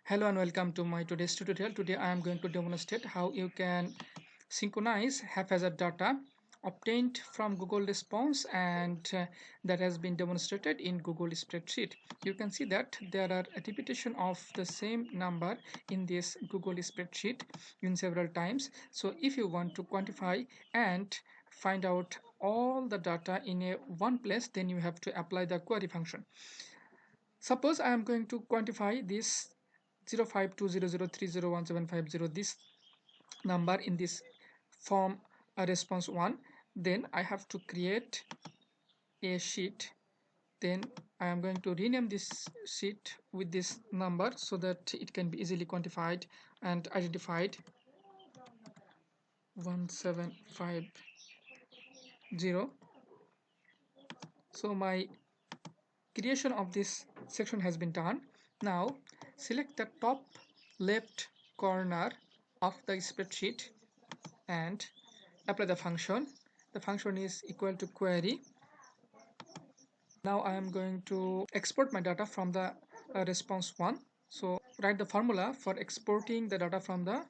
Hello and welcome to my today's tutorial. Today I am going to demonstrate how you can synchronize haphazard data obtained from Google Response, and that has been demonstrated in Google Spreadsheet. You can see that there are a repetition of the same number in this Google Spreadsheet in several times. So if you want to quantify and find out all the data in a one place, then you have to apply the query function. Suppose I am going to quantify this 052003011750, this number in this form a response 1. Then I have to create a sheet. Then I am going to rename this sheet with this number so that it can be easily quantified and identified. 1750. So my creation of this section has been done. Now select the top left corner of the spreadsheet and apply the function. The function is equal to query. Now I am going to export my data from the response 1. So write the formula for exporting the data from the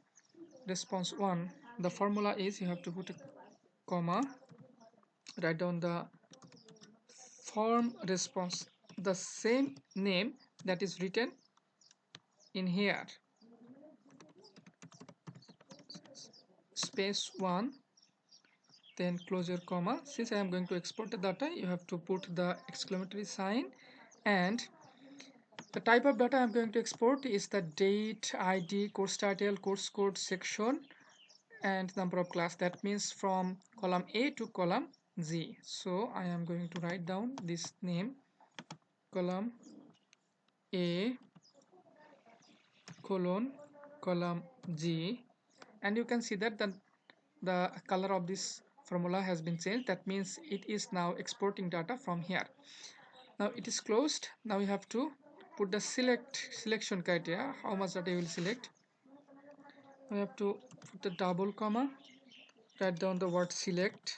response 1. The formula is, you have to put a comma, write down the form response, the same name that is written in here, space 1, then close your comma. Since I am going to export the data, you have to put the exclamatory sign, and the type of data I'm going to export is the date, ID, course title, course code, section, and number of class. That means from column A to column Z. So I am going to write down this name, column A colon column G, and you can see that the color of this formula has been changed. That means it is now exporting data from here. Now it is closed. Now you have to put the selection criteria, how much data you will select. We have to put the double comma, write down the word select,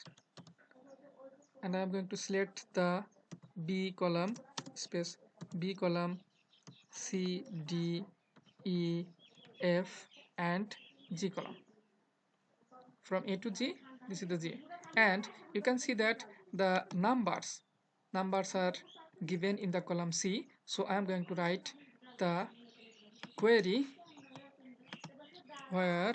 and I am going to select the B column, space B column, C, D, E, F, and G column. From A to G, this is the G, and you can see that the numbers are given in the column C. So I am going to write the query where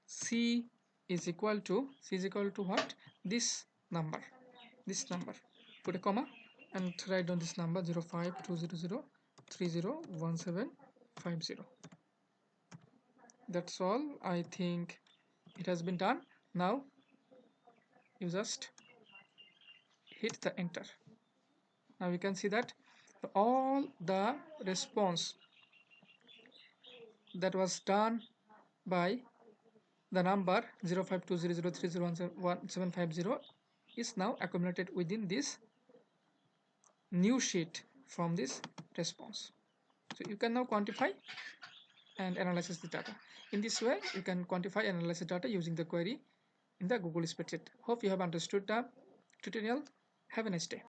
C is equal to what? This number. Put a comma and write down this number, 052003011750. That's all. I think it has been done. Now you just hit the enter. Now you can see that all the response that was done by the number 052003011750 is now accumulated within this new sheet from this response. So you can now quantify and analyze the data. In this way, you can quantify and analyze the data using the query in the Google Spreadsheet. Hope you have understood the tutorial. Have a nice day.